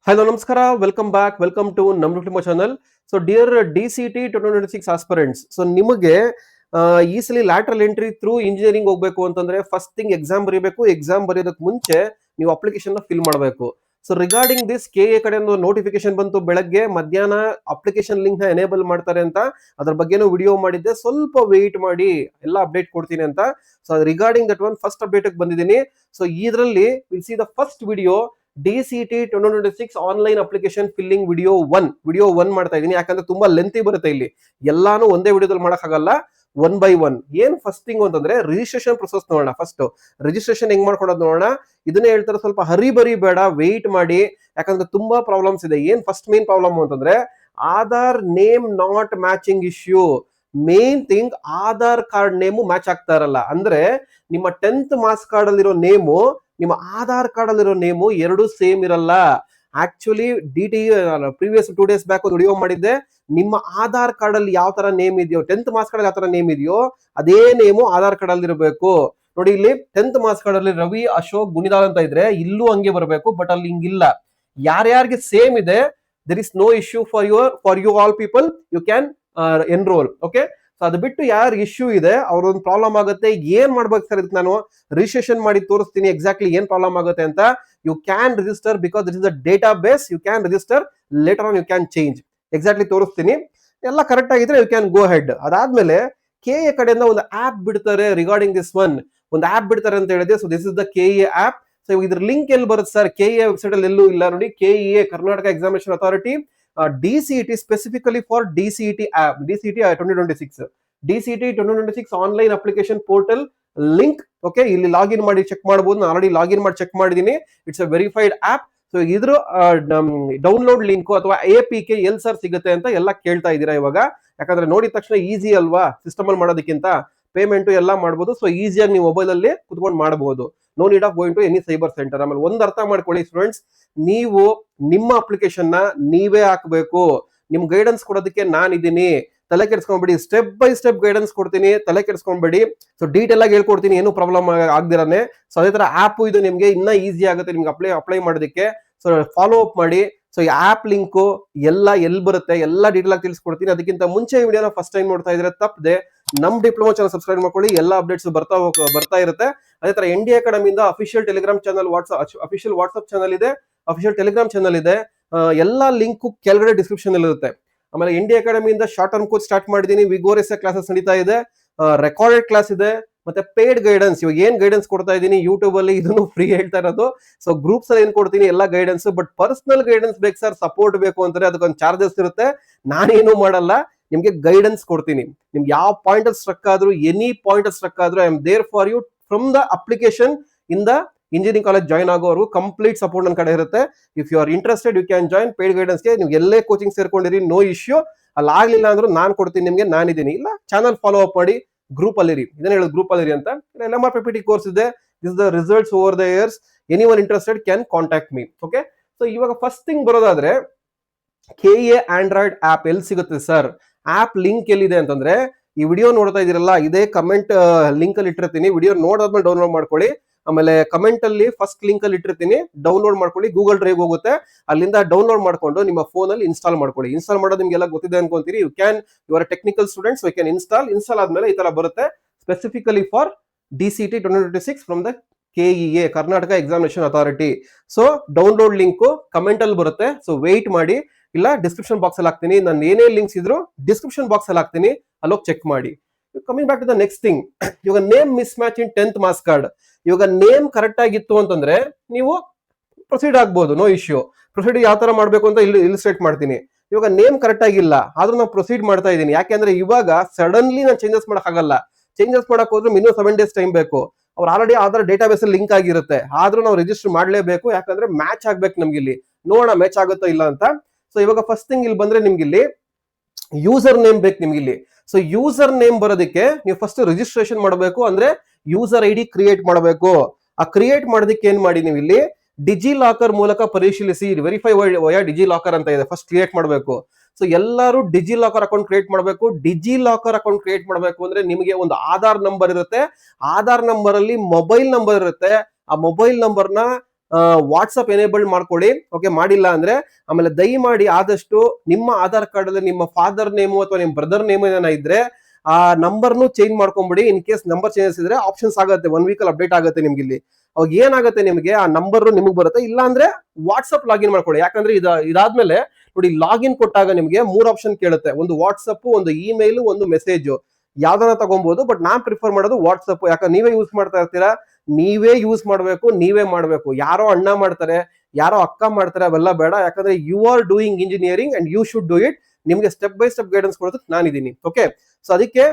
Hello, Namaskara. Welcome back. Welcome to Namruklimo channel. So, dear DCT 2026 aspirants, so ನಿಮಗೆ ಈ ಸಲ lateral entry through engineering ಹೋಗ್ಬೇಕು ಅಂತಂದ್ರೆ first thing exam ಬರೀಬೇಕು. Exam ಬರೆಯೋದಕ್ಕೆ ಮುಂಚೆ ನೀವು ಅಪ್ಲಿಕೇಶನ್ ಫಿಲ್ ಮಾಡಬೇಕು. ಸೊ ರಿಗಾರ್ಡಿಂಗ್ ದಿಸ್ KA ಕಡೆಯಿಂದ ನೋಟಿಫಿಕೇಶನ್ ಬಂತು ಬೆಳಗ್ಗೆ, ಮಧ್ಯಾಹ್ನ ಅಪ್ಲಿಕೇಶನ್ ಲಿಂಕ್ ನ ಎನೇಬಲ್ ಮಾಡ್ತಾರೆ ಅಂತ ಅದ್ರ ಬಗ್ಗೆನೂ ವಿಡಿಯೋ ಮಾಡಿದ್ದೆ. ಸ್ವಲ್ಪ ವೇಟ್ ಮಾಡಿ, ಎಲ್ಲ ಅಪ್ಡೇಟ್ ಕೊಡ್ತೀನಿ ಅಂತ. So regarding that one first update ಬಂದಿದ್ದೀನಿ. ಸೊ ಇದರಲ್ಲಿ will see the first video DCT 2026 online application filling video one ಮಾಡ್ತಾ ಇದೀನಿ. ಯಾಕಂದ್ರೆ ತುಂಬಾ ಲೆಂತಿ ಬರುತ್ತೆ, ಇಲ್ಲಿ ಎಲ್ಲಾನು ಒಂದೇ ವಿಡಿಯೋದಲ್ಲಿ ಮಾಡಕ್ಕಾಗಲ್ಲ. One by one. ಏನ್ ಫಸ್ಟ್ ಥಿಂಗ್ ಅಂತಂದ್ರೆ ರಿಜಿಸ್ಟ್ರೇಷನ್ ಪ್ರೊಸೆಸ್ ನೋಡೋಣ. ಫಸ್ಟ್ ರಿಜಿಸ್ಟ್ರೇಷನ್ ಹೆಂಗ್ ಮಾಡ್ಕೊಡೋದು ನೋಡೋಣ. ಇದನ್ನೇ ಹೇಳ್ತಾರೆ, ಸ್ವಲ್ಪ ಹರಿ ಬೇಡ, ವೆಯ್ಟ್ ಮಾಡಿ. ಯಾಕಂದ್ರೆ ತುಂಬಾ ಪ್ರಾಬ್ಲಮ್ಸ್ ಇದೆ. ಏನ್ ಫಸ್ಟ್ ಮೇನ್ ಪ್ರಾಬ್ಲಮ್ ಅಂತಂದ್ರೆ Aadhaar name not matching issue. Main thing, Aadhaar card name match ಆಗ್ತಾ ಇರಲ್ಲ. ಅಂದ್ರೆ ನಿಮ್ಮ 10th ಮಾರ್ಕ್ಸ್ ಕಾರ್ಡ್ ಅಲ್ಲಿರೋ ನೇಮು, ನಿಮ್ಮ ಆಧಾರ್ ಕಾರ್ಡ್ ಅಲ್ಲಿರೋ ನೇಮು ಎರಡು ಸೇಮ್ ಇರಲ್ಲ. ಆಕ್ಚುಲಿ ಪ್ರೀವಿಯಸ್ 2 days ಬ್ಯಾಕ್ ಒಂದು ವಿಡಿಯೋ ಮಾಡಿದ್ದೆ. ನಿಮ್ಮ ಆಧಾರ್ ಕಾರ್ಡ್ ಅಲ್ಲಿ ಯಾವ ತರ ನೇಮ್ ಇದೆಯೋ, 10th ಮಾರ್ಕ್ಸ್ ಕಾರ್ಡ್ ಯಾವ ತರ ನೇಮ್ ಇದೆಯೋ ಅದೇ ನೇಮು ಆಧಾರ್ ಕಾರ್ಡ್ ಅಲ್ಲಿ ಇರಬೇಕು. ನೋಡಿ, ಇಲ್ಲಿ 10th ಮಾರ್ಕ್ಸ್ ಕಾರ್ಡ್ ಅಲ್ಲಿ ರವಿ ಅಶೋಕ್ ಗುಣಿದಾಲ್ ಅಂತ ಇದ್ರೆ ಇಲ್ಲೂ ಹಂಗೆ ಬರಬೇಕು. ಬಟ್ ಅಲ್ಲಿ ಹಿಂಗಿಲ್ಲ. ಯಾರ್ಯಾರಿಗೆ ಸೇಮ್ ಇದೆ, there is no issue for you all people, you can enroll. Okay, so ಅದು ಬಿಟ್ಟು ಯಾರು ಇಶ್ಯೂ ಇದೆ ಅವ್ರೊಂದು ಪ್ರಾಬ್ಲಮ್ ಆಗುತ್ತೆ. ಏನ್ ಮಾಡ್ಬೇಕು ಸರ್, ಇದಕ್ಕೆ ನಾನು ರಿಜಿಸ್ಟ್ರೇಷನ್ ಮಾಡಿ ತೋರಿಸ್ತೀನಿ ಎಕ್ಸಾಕ್ಟ್ಲಿ ಏನ್ ಪ್ರಾಬ್ಲಮ್ ಆಗುತ್ತೆ ಅಂತ. You can register because this is the database. You can register, later on you can change. Exactly ತೋರಿಸ್ತೀನಿ. ಎಲ್ಲ ಕರೆಕ್ಟ್ ಆಗಿದ್ರೆ ಯು ಕ್ಯಾನ್ ಗೋ ಹೆಡ್. ಅದಾದ್ಮೇಲೆ KA ಕಡೆಯಿಂದ ಒಂದು ಆಪ್ ಬಿಡ್ತಾರೆ ರಿಗಾರ್ಡಿಂಗ್ ದಿಸ್ ಒನ್. ಒಂದು ಆಪ್ ಬಿಡ್ತಾರೆ ಅಂತ ಹೇಳಿದೆ. So this is the KA app. So ಇದ್ರ ಲಿಂಕ್ ಎಲ್ಲಿ ಬರುತ್ತೆ ಸರ್? KA ವೆಬ್ಸೈಟ್ ಅಲ್ಲಿ ಎಲ್ಲೂ ಇಲ್ಲ. ನೋಡಿ, KEA Karnataka examination authority DCET specifically for DCET app, DCET 2026 DCET 2026 online application portal link. Okay, ಇಲ್ಲಿ ಲಾಗಿನ್ ಮಾಡಿ ಚೆಕ್ ಮಾಡಬಹುದು. ನಾನು ಆಲ್ರೆಡಿ ಲಾಗಿನ್ ಮಾಡಿ ಚೆಕ್ ಮಾಡಿದೀನಿ. It's a verified app. So ಇದ್ರ ಡೌನ್ಲೋಡ್ ಲಿಂಕ್ ಅಥವಾ APK ಎಲ್ ಸರ್ ಸಿಗುತ್ತೆ ಅಂತ ಎಲ್ಲ ಕೇಳ್ತಾ ಇದ್ದೀರಾ ಇವಾಗ. ಯಾಕಂದ್ರೆ ನೋಡಿದ ತಕ್ಷಣ ಈಸಿ ಅಲ್ವಾ, ಸಿಸ್ಟಮ್ ಅಲ್ಲಿ ಮಾಡೋದಕ್ಕಿಂತ ಪೇಮೆಂಟ್ ಎಲ್ಲ ಮಾಡಬಹುದು. ಸೊ ಈಸಿಯಾಗಿ ನೀವು ಮೊಬೈಲ್ ಅಲ್ಲಿ ಕುತ್ಕೊಂಡು ಮಾಡಬಹುದು. No need of going to any cyber centre. ಆಮೇಲೆ ಒಂದು ಅರ್ಥ ಮಾಡ್ಕೊಳ್ಳಿ ಸ್ಟೂಡೆಂಟ್ಸ್, ನೀವು ನಿಮ್ಮ ಅಪ್ಲಿಕೇಶನ್ ನ ನೀವೇ ಹಾಕಬೇಕು. ನಿಮ್ ಗೈಡೆನ್ಸ್ ಕೊಡೋದಕ್ಕೆ ನಾನಿದ್ದೀನಿ. ತಲೆ ಕೆಡ್ಸ್ಕೊಂಡ್ಬಿಡಿ. ಸ್ಟೆಪ್ ಬೈ ಸ್ಟೆಪ್ ಗೈಡೆನ್ಸ್ ಕೊಡ್ತೀನಿ, ತಲೆ ಕೆಡ್ಸ್ಕೊಂಡ್ಬೇಡಿ. ಸೊ ಡೀಟೇಲ್ ಆಗಿ ಹೇಳ್ಕೊಡ್ತೀನಿ, ಏನು ಪ್ರಾಬ್ಲಮ್ ಆಗ್ದಿರಾನೆ. ಸೊ ಅದೇ ತರ ಆಪ್ ಇದು ನಿಮ್ಗೆ ಇನ್ನ ಈಸಿ ಆಗುತ್ತೆ ನಿಮ್ಗೆ ಅಪ್ಲೈ ಮಾಡೋದಕ್ಕೆ. ಸೊ ಫಾಲೋ ಅಪ್ ಮಾಡಿ. ಸೊ ಈ ಆಪ್ ಲಿಂಕು ಎಲ್ಲ ಎಲ್ಲಿ ಬರುತ್ತೆ ಎಲ್ಲ ಡೀಟೇಲ್ ಆಗಿ ತಿಳಿಸ್ಕೊಡ್ತೀನಿ. ಅದಕ್ಕಿಂತ ಮುಂಚೆ ಈ ವಿಡಿಯೋನ ಫಸ್ಟ್ ಟೈಮ್ ನೋಡ್ತಾ ಇದ್ರೆ ತಪ್ಪದೆ ನಮ್ ಡಿಪ್ಲೊಮಾ ಚಾನಲ್ ಸಬ್ಸ್ಕ್ರೈಬ್ ಮಾಡ್ಕೊಳ್ಳಿ. ಎಲ್ಲ ಅಪ್ಡೇಟ್ಸ್ ಬರ್ತಾ ಇರುತ್ತೆ. ಅದೇ ತರ ND ಅಕಾಡೆಮಿಯಿಂದ official Telegram channel, official WhatsApp channel ಇದೆ, ಅಫಿಷಿಯಲ್ ಟೆಲಿಗ್ರಾಮ್ ಚಾನಲ್ ಇದೆ. ಎಲ್ಲಾ ಲಿಂಕ್ ಕೆಳಗಡೆ ಡಿಸ್ಕ್ರಿಪ್ಷನ್ ಅಲ್ಲಿ ಇರುತ್ತೆ. ಆಮೇಲೆ ND ಅಕಾಡೆಮಿಯಿಂದ ಶಾರ್ಟ್ ಟರ್ಮ್ ಕೋರ್ಸ್ ಸ್ಟಾರ್ಟ್ ಮಾಡಿದೀನಿ. ವಿಗೋರೆಸ್ ಕ್ಲಾಸಸ್ ನಡೀತಾ ಇದೆ, ರೆಕಾರ್ಡೆಡ್ ಕ್ಲಾಸ್ ಇದೆ, ಮತ್ತೆ ಪೇಡ್ ಗೈಡೆನ್ಸ್. ಇವಾಗ ಏನ್ ಗೈಡೆನ್ಸ್ ಕೊಡ್ತಾ ಇದ್ದೀನಿ ಯೂಟ್ಯೂಬ್ ಅಲ್ಲಿ, ಇದನ್ನು ಫ್ರೀ ಹೇಳ್ತಾ ಇರೋದು. ಸೊ ಗ್ರೂಪ್ಸ್ ಅಲ್ಲಿ ಏನ್ ಕೊಡ್ತೀನಿ ಎಲ್ಲ ಗೈಡೆನ್ಸ್. ಬಟ್ ಪರ್ಸನಲ್ ಗೈಡೆನ್ಸ್ ಬೇಕು ಸರ್, ಸಪೋರ್ಟ್ ಬೇಕು ಅಂತಾರೆ, ಅದಕ್ಕೊಂದು ಚಾರ್ಜಸ್ ಇರುತ್ತೆ. ನಾನೇನು ಮಾಡಲ್ಲ, ನಿಮ್ಗೆ ಗೈಡೆನ್ಸ್ ಕೊಡ್ತೀನಿ. ನಿಮ್ಗೆ ಯಾವ ಪಾಯಿಂಟ್ ಅಲ್ಲಿ ಸ್ಟ್ರಕ್ ಆದ್ರೂ, ಎನಿ ಪಾಯಿಂಟ್ ಅಲ್ಲಿ ಸ್ಟ್ರಕ್ ಆದ್ರೂ, I am there for you from the application in the engineering college join ಆಗೋರು ಕಂಪ್ಲೀಟ್ ಸಪೋರ್ಟ್ ನನ್ನ ಕಡೆ ಇರುತ್ತೆ. If you are interested you can join paid ಗೈಡೆನ್ಸ್ಗೆ. ನೀವು ಎಲ್ಲೇ ಕೋಚಿಂಗ್ ಸೇರ್ಕೊಂಡಿರಿ, ನೋ ಇಶ್ಯೂ. ಅಲ್ಲಿ ಆಗ್ಲಿಲ್ಲ ಅಂದ್ರೂ ನಾನು ಕೊಡ್ತೀನಿ ನಿಮ್ಗೆ, ನಾನಿದ್ದೀನಿ. ಇಲ್ಲ, ಚಾನಲ್ ಫಾಲೋ ಅಪ್ ಮಾಡಿ, ಗ್ರೂಪ್ ಅಲ್ಲಿರಿ. ಇದನ್ನ ಹೇಳೋದು ಗ್ರೂಪ್ ಅಲ್ಲಿರಿ ಅಂತ. LMR PPT ಕೋರ್ಸ್ ಇದೆ. This the results over the years. Anyone interested can contact me. Okay, so ಇವಾಗ ಫಸ್ಟ್ ಥಿಂಗ್ ಬರೋದಾದ್ರೆ KA ಆಂಡ್ರಾಯ್ಡ್ ಆಪ್ ಎಲ್ಲಿ ಸಿಗುತ್ತೆ ಸರ್? ಆಪ್ ಲಿಂಕ್ ಎಲ್ಲಿದೆ ಅಂತಂದ್ರೆ, ಈ ವಿಡಿಯೋ ನೋಡ್ತಾ ಇದೀರಲ್ಲ, ಇದೇ ಕಮೆಂಟ್ ಲಿಂಕ್ ಅಲ್ಲಿ ಇಟ್ಟಿರ್ತೀನಿ. ವಿಡಿಯೋ ನೋಡಾದ್ಮೇಲೆ ಡೌನ್ಲೋಡ್ ಮಾಡ್ಕೊಳ್ಳಿ. ಆಮೇಲೆ ಕಮೆಂಟ್ ಅಲ್ಲಿ ಫಸ್ಟ್ ಲಿಂಕ್ ಅಲ್ಲಿ ಇಟ್ಟಿರ್ತೀನಿ, ಡೌನ್ಲೋಡ್ ಮಾಡ್ಕೊಳ್ಳಿ. ಗೂಗಲ್ ಡ್ರೈವ್ ಹೋಗುತ್ತೆ, ಅಲ್ಲಿಂದ ಡೌನ್ಲೋಡ್ ಮಾಡ್ಕೊಂಡು ನಿಮ್ಮ ಫೋನ್ ಅಲ್ಲಿ ಇನ್ಸ್ಟಾಲ್ ಮಾಡ್ಕೊಳ್ಳಿ. ಇನ್ಸ್ಟಾಲ್ ಮಾಡೋದು ನಿಮ್ಗೆಲ್ಲ ಗೊತ್ತಿದೆ ಅನ್ಕೊಂತೀರಿ. You are technical students, you can install ಆದ್ಮೇಲೆ ಈ ತರ ಬರುತ್ತೆ, specifically for DCT 2026 from the KEA Karnataka examination authority. So download link comment ಅಲ್ಲಿ ಬರುತ್ತೆ. ಸೊ ವೆಯ್ಟ್ ಮಾಡಿ, ಇಲ್ಲ ಡಿಸ್ಕ್ರಿಪ್ಷನ್ ಬಾಕ್ಸ್ ಅಲ್ಲಿ ಹಾಕ್ತೀನಿ. ನಾನು ಏನೇ ಲಿಂಕ್ಸ್ ಇದ್ರು ಡಿಸ್ಕ್ರಿಪ್ಷನ್ ಬಾಕ್ಸ್ ಅಲ್ಲಿ ಹಾಕ್ತೀನಿ, ಅಲ್ಲೋಗಿ ಚೆಕ್ ಮಾಡಿ. Coming back to the next thing, ಇವಾಗ name mismatch in 10th marks card. ಇವಾಗ ನೇಮ್ ಕರೆಕ್ಟ್ ಆಗಿತ್ತು ಅಂತಂದ್ರೆ ನೀವು ಪ್ರೊಸೀಡ್ ಆಗ್ಬೋದು, ನೋ ಇಶ್ಯೂ. ಪ್ರೊಸೀಡ್ ಯಾವ ತರ ಮಾಡ್ಬೇಕು ಅಂತ ಇಲ್ಲಿ ಇಲಿಸ್ಟ್ರೇಟ್ ಮಾಡ್ತೀನಿ. ಇವಾಗ ನೇಮ್ ಕರೆಕ್ಟ್ ಆಗಿಲ್ಲ ಆದ್ರೂ ನಾನು ಪ್ರೊಸೀಡ್ ಮಾಡ್ತಾ ಇದ್ದೀನಿ. ಯಾಕೆಂದ್ರೆ ಇವಾಗ ಸಡನ್ಲಿ ನಾನು ಚೇಂಜಸ್ ಮಾಡಕ್ ಆಗಲ್ಲ. ಚೇಂಜಸ್ ಮಾಡಕ್ ಹೋದ್ರೆ ಮಿನಿಮಮ್ 7 days ಟೈಮ್ ಬೇಕು. ಅವ್ರು ಆಲ್ರೆಡಿ ಆಧಾರ್ ಡೇಟಾ ಬೇಸ್ ಅಲ್ಲಿ ಲಿಂಕ್ ಆಗಿರುತ್ತೆ, ಆದ್ರೂ ನಾವು ರಿಜಿಸ್ಟರ್ ಮಾಡ್ಲೇಬೇಕು. ಯಾಕಂದ್ರೆ ಮ್ಯಾಚ್ ಆಗ್ಬೇಕು ನಮ್ಗೆ. ಇಲ್ಲಿ ನೋಡೋಣ ಮ್ಯಾಚ್ ಆಗುತ್ತೋ ಇಲ್ಲ ಅಂತ. ಸೊ ಇವಾಗ ಫಸ್ಟ್ ಥಿಂಗ್ ಇಲ್ಲಿ ಬಂದ್ರೆ ನಿಮ್ಗೆ ಇಲ್ಲಿ ಯೂಸರ್ ನೇಮ್ ಬೇಕು ನಿಮ್ಗೆ ಇಲ್ಲಿ. ಸೊ ಯೂಸರ್ ನೇಮ್ ಬರೋದಕ್ಕೆ ನೀವು ಫಸ್ಟ್ ರಿಜಿಸ್ಟ್ರೇಷನ್ ಮಾಡಬೇಕು, ಅಂದ್ರೆ ಯೂಸರ್ ID ಕ್ರಿಯೇಟ್ ಮಾಡಬೇಕು. ಆ ಕ್ರಿಯೇಟ್ ಮಾಡೋದಕ್ಕೆ ಏನ್ ಮಾಡಿ, ನೀವು ಇಲ್ಲಿ ಡಿಜಿ ಲಾಕರ್ ಮೂಲಕ ಪರಿಶೀಲಿಸಿ, ವೆರಿಫೈ ವಯ ಡಿಜಿ ಲಾಕರ್ ಅಂತ ಇದೆ, ಫಸ್ಟ್ ಕ್ರಿಯೇಟ್ ಮಾಡಬೇಕು. ಸೊ ಎಲ್ಲರೂ ಡಿಜಿ ಲಾಕರ್ ಅಕೌಂಟ್ ಕ್ರಿಯೇಟ್ ಮಾಡಬೇಕು. ಡಿಜಿ ಲಾಕರ್ ಅಕೌಂಟ್ ಕ್ರಿಯೇಟ್ ಮಾಡಬೇಕು ಅಂದ್ರೆ ನಿಮಗೆ ಒಂದು ಆಧಾರ್ ನಂಬರ್ ಇರುತ್ತೆ. ಆಧಾರ್ ನಂಬರ್ ಅಲ್ಲಿ ಮೊಬೈಲ್ ನಂಬರ್ ಇರುತ್ತೆ. ಆ ಮೊಬೈಲ್ ನಂಬರ್ನ ವಾಟ್ಸಪ್ ಎನೇಬಲ್ಡ್ ಮಾಡ್ಕೊಳ್ಳಿ. ಓಕೆ, ಮಾಡಿಲ್ಲ ಅಂದ್ರೆ ಆಮೇಲೆ ದಯಮಾಡಿ ಆದಷ್ಟು ನಿಮ್ಮ ಆಧಾರ್ ಕಾರ್ಡ್ ಅಲ್ಲಿ ನಿಮ್ಮ ಫಾದರ್ ನೇಮು ಅಥವಾ ನಿಮ್ಮ ಬ್ರದರ್ ನೇಮ್ ಏನಾನ ಇದ್ರೆ ಆ ನಂಬರ್ನು ಚೇಂಜ್ ಮಾಡ್ಕೊಂಬಿಡಿ. ಇನ್ ಕೇಸ್ ನಂಬರ್ ಚೇಂಜಸ್ ಇದ್ರೆ ಆಪ್ಷನ್ಸ್ ಆಗುತ್ತೆ, 1 ವೀಕ್ ಅಲ್ಲಿ ಅಪ್ಡೇಟ್ ಆಗುತ್ತೆ ನಿಮ್ಗೆ. ಇಲ್ಲಿ ಅವಾಗ ಏನಾಗುತ್ತೆ, ನಿಮಗೆ ಆ ನಂಬರ್ ನಿಮಗೆ ಬರುತ್ತೆ. ಇಲ್ಲ ಅಂದ್ರೆ ವಾಟ್ಸ್ಆಪ್ ಲಾಗಿನ್ ಮಾಡ್ಕೊಳ್ಳಿ. ಯಾಕಂದ್ರೆ ಇದಾದ್ಮೇಲೆ ನೋಡಿ, ಲಾಗಿನ್ ಕೊಟ್ಟಾಗ ನಿಮಗೆ 3 ಆಪ್ಷನ್ ಕೇಳುತ್ತೆ. ಒಂದು ವಾಟ್ಸಪ್, ಒಂದು ಇಮೇಲ್, ಒಂದು ಮೆಸೇಜ್. ಯಾವ್ದಾರ ತಗೊಬಹುದು. ಬಟ್ ನಾನ್ ಪ್ರಿಫರ್ ಮಾಡೋದು ವಾಟ್ಸಪ್. ಯಾಕಂದ್ರೆ ನೀವೇ ಯೂಸ್ ಮಾಡ್ತಾ ಇರ್ತೀರಾ, ನೀವೇ ಯೂಸ್ ಮಾಡ್ಬೇಕು, ನೀವೇ ಮಾಡ್ಬೇಕು. ಯಾರೋ ಅಣ್ಣ ಮಾಡ್ತಾರೆ, ಯಾರೋ ಅಕ್ಕ ಮಾಡ್ತಾರೆ, ಅವೆಲ್ಲ ಬೇಡ. ಯಾಕಂದ್ರೆ you are doing engineering and you should do it. ನಿಮ್ಗೆ ಸ್ಟೆಪ್ ಬೈ ಸ್ಟೆಪ್ ಗೈಡೆನ್ಸ್ ಕೊಡೋದಕ್ಕೆ ನಾನಿದ್ದೀನಿ. ಓಕೆ, ಸೊ ಅದಕ್ಕೆ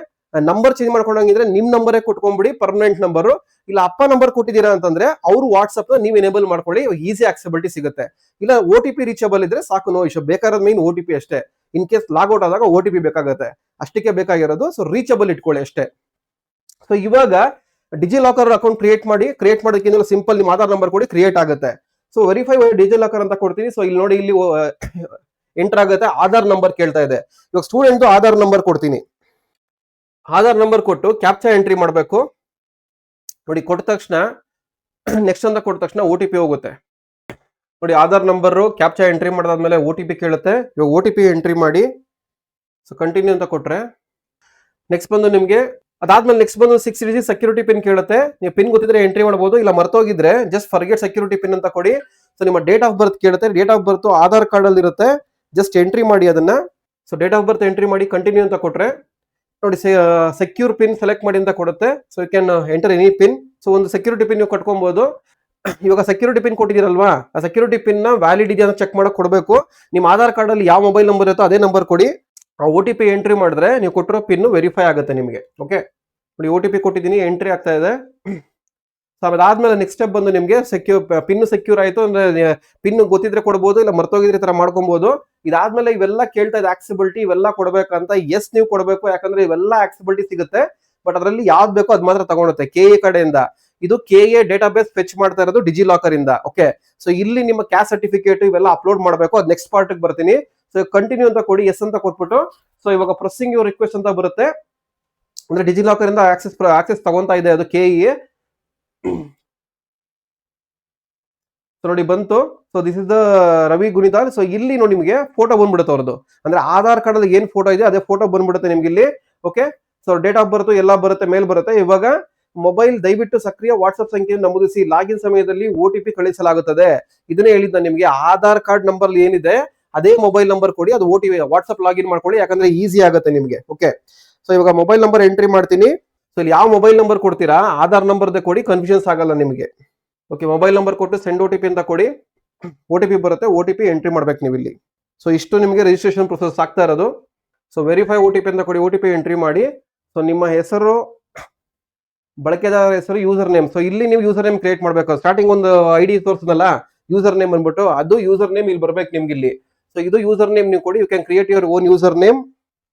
ನಂಬರ್ ಚೇಂಜ್ ಮಾಡ್ಕೊಂಡಂಗಿದ್ರೆ ನಿಮ್ ನಂಬರೇ ಕೊಟ್ಕೊಂಡ್ಬಿಡಿ, ಪರ್ಮನೆಂಟ್ ನಂಬರ್. ಇಲ್ಲ ಅಪ್ಪ ನಂಬರ್ ಕೊಟ್ಟಿದ್ದೀರಾ ಅಂತಂದ್ರೆ ಅವ್ರು ವಾಟ್ಸ್ಆಪ್ ನೀವು ಎನೇಬಲ್ ಮಾಡ್ಕೊಳ್ಳಿ, ಈಸಿ ಆಕ್ಸೆಬಿಲಿಟಿ ಸಿಗುತ್ತೆ. ಇಲ್ಲ OTP ರೀಚಬಲ್ ಇದ್ರೆ ಸಾಕು, ನೋ ಇಶ್ಯೂ. ಬೇಕಾದ ಮೈನ್ OTP ಅಷ್ಟೇ. ಇನ್ ಕೇಸ್ ಲಾಗ್ಔಟ್ ಆದಾಗ OTP ಬೇಕಾಗುತ್ತೆ, ಅಷ್ಟಕ್ಕೆ ಬೇಕಾಗಿರೋದು. ಸೊ ರೀಚಬಲ್ ಇಟ್ಕೊಳ್ಳಿ ಅಷ್ಟೇ. ಸೊ ಇವಾಗ ಡಿಜಿಲಾಕರ್ ಅಕೌಂಟ್ ಕ್ರಿಯೇಟ್ ಮಾಡೋದಕ್ಕಿಂತ ಸಿಂಪಲ್ ನಿಮ್ಮ ಆಧಾರ್ ನಂಬರ್ ಕೊಡಿ, ಕ್ರಿಯೇಟ್ ಆಗುತ್ತೆ. ಸೊ ವೆರಿಫೈ ಡಿಜಿಲಾಕರ್ ಅಂತ ಕೊಡ್ತೀನಿ. ಸೊ ಇಲ್ಲಿ ನೋಡಿ, ಇಲ್ಲಿ ಎಂಟರ್ ಆಗುತ್ತೆ. ಆಧಾರ್ ನಂಬರ್ ಕೇಳ್ತಾ ಇದೆ. ಇವಾಗ ಸ್ಟೂಡೆಂಟ್ ಆಧಾರ್ ನಂಬರ್ ಕೊಡ್ತೀನಿ. ಆಧಾರ್ ನಂಬರ್ ಕೊಟ್ಟು ಕ್ಯಾಪ್ಚಾ ಎಂಟ್ರಿ ಮಾಡಬೇಕು. ನೋಡಿ, ಕೊಟ್ಟ ತಕ್ಷಣ ನೆಕ್ಸ್ಟ್ ಅಂತ ಕೊಟ್ಟ ತಕ್ಷಣ OTP ಹೋಗುತ್ತೆ. ನೋಡಿ, ಆಧಾರ್ ನಂಬರ್ ಕ್ಯಾಪ್ಚಾ ಎಂಟ್ರಿ ಮಾಡಾದ್ಮೇಲೆ OTP ಕೇಳುತ್ತೆ. ಇವಾಗ OTP ಎಂಟ್ರಿ ಮಾಡಿ, ಸೊ ಕಂಟಿನ್ಯೂ ಅಂತ ಕೊಟ್ರೆ ನೆಕ್ಸ್ಟ್ ಬಂದು ನಿಮ್ಗೆ ಅದಾದ್ಮೇಲೆ ನೆಕ್ಸ್ಟ್ ಬಂದು 6 ಡಿಜಿಟ್ ಸೆಕ್ಯೂರಿಟಿ ಪಿನ್ ಕೇಳುತ್ತೆ. ನೀವು ಪಿನ್ ಗೊತ್ತಿದ್ರೆ ಎಂಟ್ರಿ ಮಾಡಬಹುದು, ಇಲ್ಲ ಮರ್ತೋಗಿದ್ರೆ ಜಸ್ಟ್ ಫರ್ಗೆಟ್ ಸೆಕ್ಯೂರಿಟಿ ಪಿನ್ ಅಂತ ಕೊಡಿ. ಸೊ ನಿಮ್ಮ ಡೇಟ್ ಆಫ್ ಬರ್ತ್ ಕೇಳುತ್ತೆ. Date of birth Aadhaar card ಅಲ್ಲಿ ಇರುತ್ತೆ, ಜಸ್ಟ್ ಎಂಟ್ರಿ ಮಾಡಿ ಅದನ್ನ. So date of birth entry ಮಾಡಿ ಕಂಟಿನ್ಯೂ ಅಂತ ಕೊಟ್ರೆ ನೋಡಿ, ಸೆಕ್ಯೂರ್ ಪಿನ್ ಸೆಲೆಕ್ಟ್ ಮಾಡಿ ಅಂತ ಕೊಡುತ್ತೆ. So you can enter any pin. So ಒಂದು ಸೆಕ್ಯೂರಿಟಿ ಪಿನ್ ನೀವು ಕಟ್ಕೊಬಹುದು. ಇವಾಗ ಸೆಕ್ಯೂರಿಟಿ ಪಿನ್ ಕೊಟ್ಟಿದ್ದೀರಲ್ವಾ, ಆ ಸೆಕ್ಯೂರಿಟಿ ಪಿನ್ ನ ವ್ಯಾಲಿಡ್ ಇದೆಯಾ ಅಂತ ಚೆಕ್ ಮಾಡಕ್ ಕೊಡಬೇಕು. ನಿಮ್ಮ ಆಧಾರ್ ಕಾರ್ಡ್ ಅಲ್ಲಿ ಯಾವ ಮೊಬೈಲ್ ನಂಬರ್ ಇರುತ್ತೋ ಅದೇ ನಂಬರ್ ಕೊಡಿ. ಆ OTP ಎಂಟ್ರಿ ಮಾಡಿದ್ರೆ ನೀವು ಕೊಟ್ಟಿರೋ ಪಿನ್ ವೆರಿಫೈ ಆಗುತ್ತೆ ನಿಮಗೆ. ಓಕೆ, ನೋಡಿ OTP ಕೊಟ್ಟಿದ್ದೀನಿ, ಎಂಟ್ರಿ ಆಗ್ತಾ ಇದೆ. ಸೊ ಅದಾದ್ಮೇಲೆ ನೆಕ್ಸ್ಟ್ ಸ್ಟೆಪ್ ಬಂದು ನಿಮಗೆ ಪಿನ್ ಸೆಕ್ಯೂರ್ ಆಯ್ತು ಅಂದ್ರೆ ಪಿನ್ ಗೊತ್ತಿದ್ರೆ ಕೊಡಬಹುದು, ಇಲ್ಲ ಮರ್ತೋಗಿದ್ರೆ ಈ ತರ ಮಾಡ್ಕೊಬಹುದು. ಇದಾದ್ಮೇಲೆ ಇವೆಲ್ಲ ಕೇಳ್ತಾ ಇದೆ ಆಕ್ಸೆಬಿಲಿಟಿ, ಇವೆಲ್ಲ ಕೊಡ್ಬೇಕಂತ. ಎಸ್ ನೀವು ಕೊಡಬೇಕು, ಯಾಕಂದ್ರೆ ಇವೆಲ್ಲ ಆಕ್ಸೆಬಿಲಿಟಿ ಸಿಗುತ್ತೆ. ಬಟ್ ಅದರಲ್ಲಿ ಯಾವ್ದು ಬೇಕೋ ಅದ್ ಮಾತ್ರ ತಗೊಳುತ್ತೆ KA ಕಡೆಯಿಂದ. ಇದು KA ಡೇಟಾಬೇಸ್ ಫೆಚ್ ಮಾಡ್ತಾ ಇರೋದು ಡಿಜಿಲಾಕರ್ ಇಂದ. ಓಕೆ, ಸೊ ಇಲ್ಲಿ ನಿಮ್ಮ ಕ್ಯಾಸ್ಟ್ ಸರ್ಟಿಫಿಕೇಟ್ ಇವೆಲ್ಲ ಅಪ್ಲೋಡ್ ಮಾಡಬೇಕು. ಅದ್ ನೆಕ್ಸ್ಟ್ ಪಾರ್ಟ್ ಬರ್ತೀನಿ. ಸೊ ಕಂಟಿನ್ಯೂ ಅಂತ ಕೊಡಿ, ಎಸ್ ಅಂತ ಕೊಟ್ಬಿಟ್ಟು. ಸೊ ಇವಾಗ ಪ್ರೊಸೆಸಿಂಗ್ ಯುವರ್ ರಿಕ್ವೆಸ್ಟ್ ಅಂತ ಬರುತ್ತೆ. ಅಂದ್ರೆ ಡಿಜಿಲಾಕರ್ ಇಂದ ಆಕ್ಸೆಸ್ ತಗೊಂತಾ ಇದೆ ಅದು KA. ಸೊ ನೋಡಿ ಬಂತು. So this is the Ravi Gunidal. So ಇಲ್ಲಿ ನೋಡಿ ನಿಮಗೆ ಫೋಟೋ ಬಂದ್ಬಿಡುತ್ತೆ ಅವ್ರದ್ದು. ಅಂದ್ರೆ ಆಧಾರ್ ಕಾರ್ಡ್ ಅಲ್ಲಿ ಏನ್ ಫೋಟೋ ಇದೆ ಅದೇ ಫೋಟೋ ಬಂದ್ಬಿಡುತ್ತೆ ನಿಮ್ಗೆ ಇಲ್ಲಿ. ಓಕೆ, ಸೊ ಡೇಟ್ ಆಫ್ ಬರ್ತ್ ಎಲ್ಲ ಬರುತ್ತೆ, ಮೇಲ್ ಬರುತ್ತೆ. ಇವಾಗ ಮೊಬೈಲ್ ದಯವಿಟ್ಟು ಸಕ್ರಿಯ ವಾಟ್ಸ್ಆಪ್ ಸಂಖ್ಯೆಯನ್ನು ನಮೂದಿಸಿ, ಲಾಗಿನ್ ಸಮಯದಲ್ಲಿ OTP ಕಳಿಸಲಾಗುತ್ತದೆ. ಇದನ್ನೇ ಹೇಳಿದ್ದ ನಿಮ್ಗೆ. ಆಧಾರ್ ಕಾರ್ಡ್ ನಂಬರ್ ಏನಿದೆ ಅದೇ ಮೊಬೈಲ್ ನಂಬರ್ ಕೊಡಿ, ಅದು OTP ವಾಟ್ಸ್ಆಪ್ ಲಾಗಿನ್ ಮಾಡ್ಕೊಳ್ಳಿ, ಯಾಕಂದ್ರೆ ಈಸಿ ಆಗುತ್ತೆ ನಿಮ್ಗೆ. ಓಕೆ, ಸೊ ಇವಾಗ ಮೊಬೈಲ್ ನಂಬರ್ ಎಂಟ್ರಿ ಮಾಡ್ತೀನಿ. ಸೊ ಇಲ್ಲಿ ಯಾವ ಮೊಬೈಲ್ ನಂಬರ್ ಕೊಡ್ತೀರಾ ಆಧಾರ್ ನಂಬರ್ ಕೊಡಿ, ಕನ್ಫ್ಯೂಷನ್ಸ್ ಆಗಲ್ಲ ನಿಮಗೆ. ಓಕೆ, ಮೊಬೈಲ್ ನಂಬರ್ ಕೊಟ್ಟು ಸೆಂಡ್ OTP ಅಂತ ಕೊಡಿ. OTP ಬರುತ್ತೆ, OTP ಎಂಟ್ರಿ ಮಾಡ್ಬೇಕು ನೀವು ಇಲ್ಲಿ. ಸೊ ಇಷ್ಟು ನಿಮಗೆ ರಿಜಿಸ್ಟ್ರೇಷನ್ ಪ್ರೊಸೆಸ್ ಆಗ್ತಾ ಇರೋದು. ಸೊ ವೆರಿಫೈ OTP ಅಂತ ಕೊಡಿ, OTP ಎಂಟ್ರಿ ಮಾಡಿ. ಸೊ ನಿಮ್ಮ ಹೆಸರು, ಬಳಕೆದಾರ ಹೆಸರು, ಯೂಸರ್ ನೇಮ್. ಸೊ ಇಲ್ಲಿ ನೀವು ಯೂಸರ್ ನೇಮ್ ಕ್ರಿಯೇಟ್ ಮಾಡಬೇಕು. ಸ್ಟಾರ್ಟಿಂಗ್ ಒಂದು ID ತೋರಿಸಿದ್ನಲ್ಲ ಯೂಸರ್ ನೇಮ್ ಅಂದ್ಬಿಟ್ಟು, ಅದು ಯೂಸರ್ ನೇಮ್ ಇಲ್ಲಿ ಬರ್ಬೇಕು ನಿಮ್ಗೆ ಇಲ್ಲಿ. ಸೊ ಇದು ಯೂಸರ್ ನೇಮ್ ನೀವು ಕೊಡಿ. You can create your own username.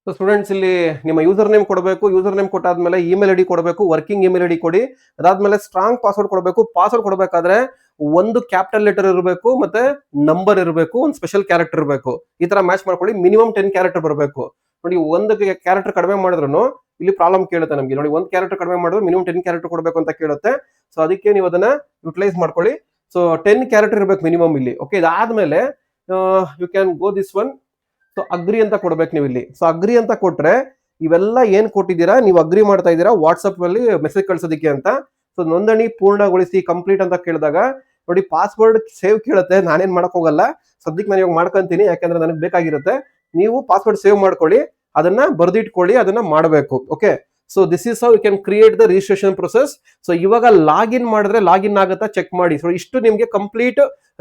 So students ಇಲ್ಲಿ ನಿಮ್ಮ ಯೂಸರ್ ನೇಮ್ ಕೊಡಬೇಕು. ಯೂಸರ್ ನೇಮ್ ಕೊಟ್ಟಾದ್ಮೇಲೆ ಇಮೇಲ್ ID ಕೊಡಬೇಕು, ವರ್ಕಿಂಗ್ ಇಮೇಲ್ ID ಕೊಡಿ. ಅದಾದ್ಮೇಲೆ ಸ್ಟ್ರಾಂಗ್ ಪಾಸ್ವರ್ಡ್ ಕೊಡಬೇಕು. ಪಾಸ್ವರ್ಡ್ ಕೊಡಬೇಕಾದ್ರೆ ಒಂದು ಕ್ಯಾಪಿಟಲ್ ಲೆಟರ್ ಇರಬೇಕು, ಮತ್ತೆ ನಂಬರ್ ಇರಬೇಕು, ಒಂದು ಸ್ಪೆಷಲ್ ಕ್ಯಾರೆಕ್ಟರ್ ಇರಬೇಕು. ಈ ತರ ಮ್ಯಾಚ್ ಮಾಡ್ಕೊಳ್ಳಿ. ಮಿನಿಮಮ್ 10 ಕ್ಯಾರೆಕ್ಟರ್ ಬರಬೇಕು. ನೋಡಿ, ಒಂದು ಕ್ಯಾರೆಕ್ಟರ್ ಕಡಿಮೆ ಮಾಡಿದ್ರು ಇಲ್ಲಿ ಪ್ರಾಬ್ಲಮ್ ಕೇಳುತ್ತೆ ನಮಗೆ. ನೋಡಿ, ಒಂದು ಕ್ಯಾರೆಕ್ಟರ್ ಕಡಿಮೆ ಮಾಡಿದ್ರು ಮಿನಿಮಮ್ 10 ಕ್ಯಾರೆಕ್ಟರ್ ಕೊಡಬೇಕು ಅಂತ ಕೇಳುತ್ತೆ. ಸೊ ಅದಕ್ಕೆ ನೀವು ಅದನ್ನ ಯುಟಿಲೈಸ್ ಮಾಡ್ಕೊಳ್ಳಿ. ಸೊ 10 ಕ್ಯಾರೆಕ್ಟರ್ ಇರಬೇಕು ಮಿನಿಮಮ್ ಇಲ್ಲಿ. ಓಕೆ, ಇದಾದ್ಮೇಲೆ you can go this one. So agree ಅಂತ ಕೊಡ್ಬೇಕು ನೀವು ಇಲ್ಲಿ. ಸೊ ಅಗ್ರಿ ಅಂತ ಕೊಟ್ರೆ ಇವೆಲ್ಲ ಏನ್ ಕೊಟ್ಟಿದ್ದೀರಾ ನೀವು ಅಗ್ರಿ ಮಾಡ್ತಾ ಇದ್ದೀರಾ ವಾಟ್ಸ್ಆಪ್ ಅಲ್ಲಿ ಮೆಸೇಜ್ ಕಳ್ಸೋದಕ್ಕೆ ಅಂತ. ಸೊ ನೋಂದಣಿ ಪೂರ್ಣಗೊಳಿಸಿ ಕಂಪ್ಲೀಟ್ ಅಂತ ಕೇಳಿದಾಗ ನೋಡಿ ಪಾಸ್ವರ್ಡ್ ಸೇವ್ ಕೇಳುತ್ತೆ. ನಾನೇನ್ ಮಾಡಕ್ ಹೋಗಲ್ಲ, ಸದ್ಯಕ್ಕೆ ನಾನು ಇವಾಗ ಮಾಡ್ಕೊಂತೀನಿ, ಯಾಕಂದ್ರೆ ನನಗೆ ಬೇಕಾಗಿರುತ್ತೆ. ನೀವು ಪಾಸ್ವರ್ಡ್ ಸೇವ್ ಮಾಡ್ಕೊಳ್ಳಿ, ಅದನ್ನ ಬರ್ದಿಟ್ಕೊಳ್ಳಿ, ಅದನ್ನ ಮಾಡಬೇಕು. Okay, so this is how you can create the registration process. So ಇವಾಗ ಲಾಗಿನ್ ಮಾಡಿದ್ರೆ ಲಾಗಿನ್ ಆಗುತ್ತಾ ಚೆಕ್ ಮಾಡಿ. ಸೊ ಇಷ್ಟು ನಿಮ್ಗೆ ಕಂಪ್ಲೀಟ್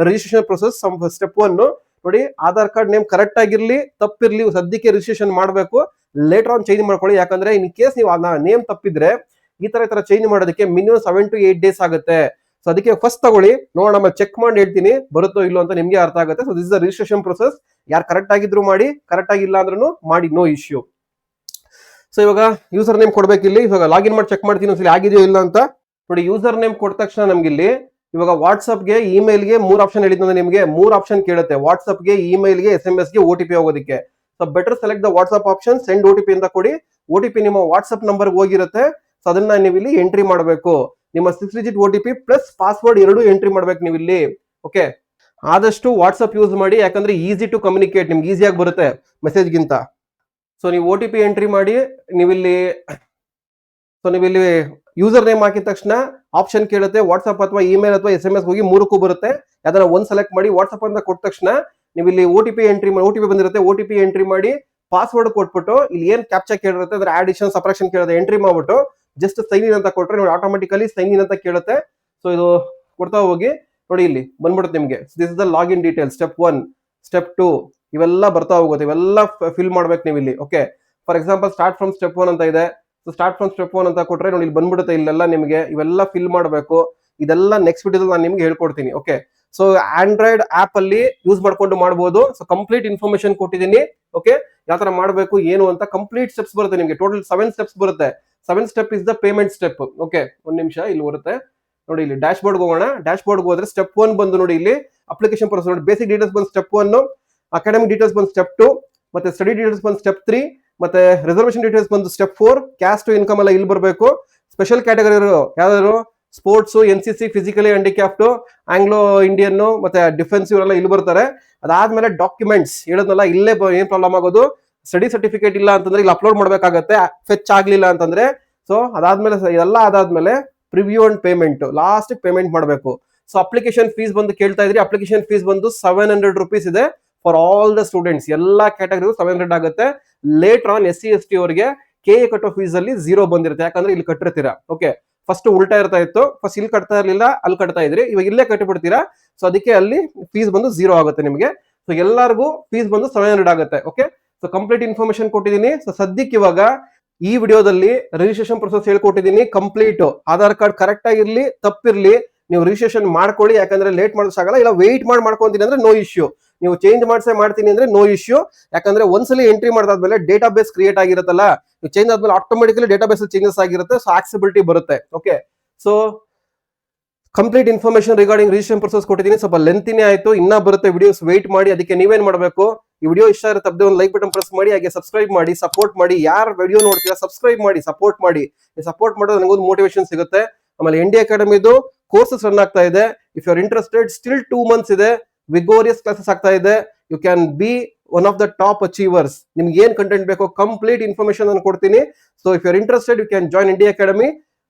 ರಿಜಿಸ್ಟ್ರೇಷನ್ ಪ್ರೊಸೆಸ್. ಸ್ಟೆಪ್ 1 ನೋಡಿ, ಆಧಾರ್ ಕಾರ್ಡ್ ನೇಮ್ ಕರೆಕ್ಟ್ ಆಗಿರ್ಲಿ ತಪ್ಪಿರ್ಲಿ ಸದ್ಯಕ್ಕೆ ರಿಜಿಸ್ಟ್ರೇಷನ್ ಮಾಡಬೇಕು. ಲೇಟರ್ ಆನ್ ಚೇಂಜ್ ಮಾಡ್ಕೊಳ್ಳಿ, ಯಾಕಂದ್ರೆ ಇನ್ ಕೇಸ್ ನೀವು ನೇಮ್ ತಪ್ಪಿದ್ರೆ ಈ ತರ ಚೇಂಜ್ ಮಾಡೋದಕ್ಕೆ ಮಿನಿಮಮ್ 7 to 8 ಡೇಸ್ ಆಗುತ್ತೆ. ಸೊ ಅದಕ್ಕೆ ಫಸ್ಟ್ ತಗೊಳ್ಳಿ, ನೋಡೋಣ, ಚೆಕ್ ಮಾಡಿ ಹೇಳ್ತೀನಿ ಬರುತ್ತೋ ಇಲ್ಲೋ ಅಂತ ನಿಮ್ಗೆ ಅರ್ಥ ಆಗುತ್ತೆ. So this is the registration process. ಯಾರು ಕರೆಕ್ಟ್ ಆಗಿದ್ರು ಮಾಡಿ, ಕರೆಕ್ಟ್ ಆಗಿಲ್ಲ ಅಂದ್ರೂ ಮಾಡಿ, ನೋ ಇಶ್ಯೂ. ಸೊ ಇವಾಗ ಯೂಸರ್ ನೇಮ್ ಕೊಡ್ಬೇಕು ಇಲ್ಲಿ. ಇವಾಗ ಲಾಗಿನ್ ಮಾಡಿ ಚೆಕ್ ಮಾಡ್ತೀನಿ ಒಂದ್ಸಲಿ ಆಗಿದೆಯೋ ಇಲ್ಲ ಅಂತ. ನೋಡಿ, ಯೂಸರ್ ನೇಮ್ ಕೊಟ್ಟ ತಕ್ಷಣ ನಮ್ಗೆ ಇಲ್ಲಿ ಇವಾಗ ವಾಟ್ಸ್ಆಪ್ಗೆ ಇಮೇಲ್ಗೆ 3 ಆಪ್ಷನ್ ಹೇಳಿದ್ನಂದ್ರೆ ನಿಮಗೆ 3 ಆಪ್ಷನ್ ಕೇಳುತ್ತೆ. ವಾಟ್ಸ್ಆಪ್ಗೆ, ಇಮೇಲ್ಗೆ, SMS ಗೆ, OTP ಹೋಗೋದಕ್ಕೆ. So better select the WhatsApp option, send OTP ಅಂತ ಕೊಡಿ. OTP ನಿಮ್ಮ ವಾಟ್ಸ್ಆಪ್ ನಂಬರ್ ಹೋಗಿರುತ್ತೆ. ಸೊ ಅದನ್ನ ನೀವು ಇಲ್ಲಿ ಎಂಟ್ರಿ ಮಾಡಬೇಕು. ನಿಮ್ಮ 6 ಡಿಜಿಟ್ OTP ಪ್ಲಸ್ ಪಾಸ್ವರ್ಡ್ ಎರಡು ಎಂಟ್ರಿ ಮಾಡ್ಬೇಕು ನೀವು ಇಲ್ಲಿ. ಓಕೆ, ಆದಷ್ಟು ವಾಟ್ಸ್ಆಪ್ ಯೂಸ್ ಮಾಡಿ, ಯಾಕಂದ್ರೆ ಈಸಿ ಟು ಕಮ್ಯುನಿಕೇಟ್, ನಿಮ್ಗೆ ಈಸಿಯಾಗಿ ಬರುತ್ತೆ ಮೆಸೇಜ್ಗಿಂತ. ಸೊ ನೀವು OTP ಎಂಟ್ರಿ ಮಾಡಿ, ನೀವಿಲ್ಲಿ ಯೂಸರ್ ನೇಮ್ ಹಾಕಿದ ತಕ್ಷಣ ಆಪ್ಷನ್ ಕೇಳುತ್ತೆ, ವಾಟ್ಸ್ಆಪ್ ಅಥವಾ ಇಮೇಲ್ ಅಥವಾ SMS ಹೋಗಿ ಮೂರಕ್ಕೂ ಬರುತ್ತೆ. ಅದನ್ನ ಒಂದ್ ಸೆಲೆಕ್ಟ್ ಮಾಡಿ ವಾಟ್ಸ್ಆಪ್ ಅಂತ ಕೊಟ್ಟ ತಕ್ಷಣ ನೀವು ಇಲ್ಲಿ OTP ಎಂಟ್ರಿ ಮಾಡಿ, OTP ಬಂದಿರುತ್ತೆ, OTP ಎಂಟ್ರಿ ಮಾಡಿ ಪಾಸ್ವರ್ಡ್ ಕೊಟ್ಬಿಟ್ಟು ಇಲ್ಲಿ ಏನ್ ಕ್ಯಾಪ್ಚಾ ಕೇಳಿರುತ್ತೆ ಅಂದ್ರೆ ಆಡಿಷನ್ ಸಬ್ಟ್ರಾಕ್ಷನ್ ಕೇಳುತ್ತೆ, ಎಂಟ್ರಿ ಮಾಡ್ಬಿಟ್ಟು ಜಸ್ಟ್ ಸೈನ್ ಇನ್ ಅಂತ ಕೊಟ್ರೆ ನೋಡಿ ಆಟೋಮೆಟಿಕಲಿ ಸೈನ್ ಇನ್ ಅಂತ ಕೇಳುತ್ತೆ. ಸೊ ಇದು ಕೊಡ್ತಾ ಹೋಗಿ ನೋಡಿ ಇಲ್ಲಿ ಬಂದ್ಬಿಡುತ್ತೆ ನಿಮಗೆ. This is the login detail, step 1, step 2 ಇವೆಲ್ಲ ಬರ್ತಾ ಹೋಗುತ್ತೆ, ಇವೆಲ್ಲ ಫಿಲ್ ಮಾಡ್ಬೇಕು ನೀವು ಇಲ್ಲಿ. Okay, for example start from step 1 ಅಂತ ಇದೆ. ಸೊ ಸ್ಟಾರ್ಟ್ ಫ್ರಮ್ ಸ್ಟೆಪ್ 1 ಅಂತ ಕೊಟ್ರೆ ನೋಡಿ ಇಲ್ಲಿ ಬಂದ್ಬಿಡುತ್ತೆ, ಇಲ್ಲೆಲ್ಲ ನಿಮಗೆ ಇವೆಲ್ಲ ಫಿಲ್ ಮಾಡಬೇಕು. ಇದೆಲ್ಲ ನೆಕ್ಸ್ಟ್ ವಿಡಿಯೋದಲ್ಲಿ ನಾನು ನಿಮ್ಗೆ ಹೇಳ್ಕೊಡ್ತೀನಿ. ಓಕೆ, ಸೊ ಆಂಡ್ರಾಯ್ಡ್ ಆಪ್ ಅಲ್ಲಿ ಯೂಸ್ ಮಾಡ್ಕೊಂಡು ಮಾಡಬಹುದು. ಸೊ ಕಂಪ್ಲೀಟ್ ಇನ್ಫಾರ್ಮೇಶನ್ ಕೊಟ್ಟಿದ್ದೀನಿ. ಓಕೆ, ಯಾವ ತರ ಮಾಡಬೇಕು ಏನು ಅಂತ ಕಂಪ್ಲೀಟ್ ಸ್ಟೆಪ್ಸ್ ಬರುತ್ತೆ ನಿಮಗೆ. ಟೋಟಲ್ 7 ಸ್ಟೆಪ್ಸ್ ಬರುತ್ತೆ. 7 step is the payment step. Okay, ಒಂದ್ ನಿಮಿಷ ಇಲ್ಲಿ ಬರುತ್ತೆ ನೋಡಿ, ಇಲ್ಲಿ ಡ್ಯಾಶ್ ಬೋರ್ಡ್ ಹೋಗೋಣ. ಡ್ಯಾಶ್ ಬೋರ್ಡ್ ಹೋದ್ರೆ ಸ್ಟೆಪ್ 1 ಬಂದು ನೋಡಿ, ಇಲ್ಲಿ ಅಪ್ಲಿಕೇಶನ್ ಪ್ರೊಸೆಸ್ ನೋಡಿ, ಬೇಸಿಕ್ ಡೀಟೇಲ್ಸ್ ಬಂದು ಸ್ಟೆಪ್ 1, ಅಕಾಡೆಮಿಕ್ ಡೀಟೇಲ್ಸ್ ಬಂದು ಸ್ಟೆಪ್ 2, ಮತ್ತೆ ಸ್ಟಡಿ ಡೀಟೇಲ್ಸ್ ಬಂದು ಸ್ಟೆಪ್ 3, ಮತ್ತೆ ರಿಸರ್ವೇಶನ್ ಡೀಟೇಲ್ಸ್ ಬಂದು ಸ್ಟೆಪ್ 4, ಕ್ಯಾಸ್ಟ್ ಇನ್ಕಮ್ ಎಲ್ಲ ಇಲ್ಲಿ ಬರಬೇಕು. ಸ್ಪೆಷಲ್ ಕ್ಯಾಟಗರಿ ಯಾವ್ದಾದ್ರು sports, NCC, physically handicapped, Anglo Indian ಮತ್ತೆ ಡಿಫೆನ್ಸ್ ಇವರೆಲ್ಲ ಇಲ್ಲಿ ಬರ್ತಾರೆ. ಅದಾದ್ಮೇಲೆ ಡಾಕ್ಯುಮೆಂಟ್ಸ್ ಹೇಳೋದಲ್ಲ, ಇಲ್ಲೇ ಏನ್ ಪ್ರಾಬ್ಲಮ್ ಆಗೋದು, ಸ್ಟಡಿ ಸರ್ಟಿಫಿಕೇಟ್ ಇಲ್ಲ ಅಂತಂದ್ರೆ ಇಲ್ಲಿ ಅಪ್ಲೋಡ್ ಮಾಡ್ಬೇಕಾಗತ್ತೆ, ಫೆಚ್ ಆಗ್ಲಿಲ್ಲ ಅಂತಂದ್ರೆ. ಸೊ ಅದಾದ್ಮೇಲೆ ಇದೆಲ್ಲ ಆದಾದ್ಮೇಲೆ preview and payment, last payment ಮಾಡಬೇಕು. ಸೊ ಅಪ್ಲಿಕೇಶನ್ ಫೀಸ್ ಬಂದು ಕೇಳ್ತಾ ಇದ್ರಿ, ಅಪ್ಲಿಕೇಶನ್ ಫೀಸ್ ಬಂದು 700 rupees ಇದೆ ಫಾರ್ ಆಲ್ ದ ಸ್ಟೂಡೆಂಟ್ಸ್. ಎಲ್ಲಾ ಕ್ಯಾಟಗರಿ 700 ಆಗುತ್ತೆ. ಲೇಟರ್ ಆನ್ SC ST ಅವರಿಗೆ KA ಕಟ್ಟೋ ಫೀಸ್ ಅಲ್ಲಿ 0 ಬಂದಿರುತ್ತೆ, ಯಾಕಂದ್ರೆ ಇಲ್ಲಿ ಕಟ್ಟಿರ್ತೀರಾ. ಓಕೆ, ಫಸ್ಟ್ ಉಲ್ಟಾ ಇರ್ತಾ ಇತ್ತು, ಫಸ್ಟ್ ಇಲ್ಲಿ ಕಟ್ತಾ ಇರ್ಲಿಲ್ಲ, ಅಲ್ಲಿ ಕಟ್ತಾ ಇದ್ರಿ, ಇವಾಗ ಇಲ್ಲೇ ಕಟ್ಟಿಬಿಡ್ತೀರಾ. ಸೊ ಅದಕ್ಕೆ ಅಲ್ಲಿ ಫೀಸ್ ಬಂದು 0 ಆಗುತ್ತೆ ನಿಮಗೆ. ಸೊ ಎಲ್ಲರಿಗೂ ಫೀಸ್ ಬಂದು 700 ಆಗುತ್ತೆ. ಓಕೆ, ಸೊ ಕಂಪ್ಲೀಟ್ ಇನ್ಫಾರ್ಮೇಶನ್ ಕೊಟ್ಟಿದ್ದೀನಿ. ಸೊ ಸದ್ಯಕ್ಕೆ ಇವಾಗ ಈ ವಿಡಿಯೋದಲ್ಲಿ ರಿಜಿಸ್ಟ್ರೇಷನ್ ಪ್ರೊಸೆಸ್ ಹೇಳ್ಕೊಟ್ಟಿದ್ದೀನಿ ಕಂಪ್ಲೀಟ್. ಆಧಾರ್ ಕಾರ್ಡ್ ಕರೆಕ್ಟ್ ಆಗಿರ್ಲಿ, ತಪ್ಪಿರ್ಲಿ, ನೀವು ರಿಜಿಸ್ಟ್ರೇಷನ್ ಮಾಡ್ಕೊಳ್ಳಿ, ಯಾಕಂದ್ರೆ ಲೇಟ್ ಮಾಡೋಕ್ಕಾಗಲ್ಲ. ಇಲ್ಲ ವೆಯ್ಟ್ ಮಾಡ್ಕೊಂತೀನಿ ಅಂದ್ರೆ ನೋ ಇಶ್ಯೂ, ನೀವು ಚೇಂಜ್ ಮಾಡ್ತೀನಿ ಅಂದ್ರೆ ನೋ ಇಶ್ಯೂ. ಯಾಕಂದ್ರೆ ಒಂದ್ಸಲಿ ಎಂಟ್ರಿ ಮಾಡಿದಾದ್ಮೇಲೆ ಡೇಟಾ ಬೇಸ್ ಕ್ರಿಯೇಟ್ ಆಗಿರುತ್ತಲ್ಲ, ನೀವು ಚೇಂಜ್ ಆದ್ಮೇಲೆ ಆಟೋಮೆಟಿಕಲಿ ಡೇಟಾ ಬೇಸ್ ಚೇಂಜಸ್ ಆಗಿರುತ್ತೆ. ಸೊ ಆಕ್ಸೆಬಿಲಿಟಿ ಬರುತ್ತೆ. Okay, so complete information regarding registration process ಕೊಟ್ಟಿದ್ದೀನಿ. ಸ್ವಲ್ಪ ಲೆಂತಿನೇ ಆಯ್ತು, ಇನ್ನ ಬರುತ್ತೆ ವಿಡಿಯೋಸ್, ವೆಯ್ಟ್ ಮಾಡಿ. ಅದಕ್ಕೆ ನೀವೇನ್ ಮಾಡಬೇಕು, ಈ ವಿಡಿಯೋ ಇಷ್ಟ ಇರುತ್ತೆ ತಪ್ಪದೆ ಒಂದು ಲೈಕ್ ಬಟನ್ ಪ್ರೆಸ್ ಮಾಡಿ, ಹಾಗೆ ಸಬ್ಸ್ಕ್ರೈಬ್ ಮಾಡಿ, ಸಪೋರ್ಟ್ ಮಾಡಿ. ಯಾರು ವಿಡಿಯೋ ನೋಡ್ತೀರಾ ಸಬ್ಸ್ಕ್ರೈಬ್ ಮಾಡಿ, ಸಪೋರ್ಟ್ ಮಾಡಿ. ಸಪೋರ್ಟ್ ಮಾಡೋದು ನನಗೊಂದು ಮೋಟಿವೇಶನ್ ಸಿಗುತ್ತೆ. ಆಮೇಲೆ ND ಅಕಾಡೆಮಿದು ಕೋರ್ಸಸ್ ರನ್ ಆಗ್ತಾ ಇದೆ. If you are interested, still 2 months ಇದೆ, ವಿಗೋರಿಯಸ್ ಕ್ಲಾಸಸ್ ಆಗ್ತಾ ಇದೆ. You can be one of the top achievers. ನಿಮ್ಗೆ ಏನ್ ಕಂಟೆಂಟ್ ಬೇಕೋ ಕಂಪ್ಲೀಟ್ ಇನ್ಫಾರ್ಮೇಶನ್ ಅನ್ನು ಕೊಡ್ತೀನಿ. So if you are interested, you can join ND academy.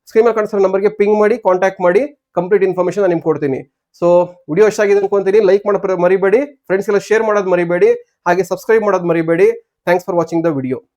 Screen ಮೇಲೆ ಕಾಣಿಸೋ ನಂಬರ್ಗೆ ಪಿಂಗ್ ಮಾಡಿ, ಕಾಂಟ್ಯಾಕ್ಟ್ ಮಾಡಿ, ಕಂಪ್ಲೀಟ್ ಇನ್ಫಾರ್ಮೇಶನ್ ನಾನು ನಿಮ್ಗೆ ಕೊಡ್ತೀನಿ. ಸೊ ವಿಡಿಯೋ ಇಷ್ಟ ಆಗಿದೆ ಅನ್ಕೊಂತೀನಿ, ಲೈಕ್ ಮಾಡೋದು ಮರಿಬೇಡಿ, ಫ್ರೆಂಡ್ಸ್ ಎಲ್ಲ ಶೇರ್ ಮಾಡೋದು ಮರಿಬೇಡಿ, ಹಾಗೆ ಸಬ್ಸ್ಕ್ರೈಬ್ ಮಾಡೋದು ಮರಿಬೇಡಿ. Thanks for watching the video.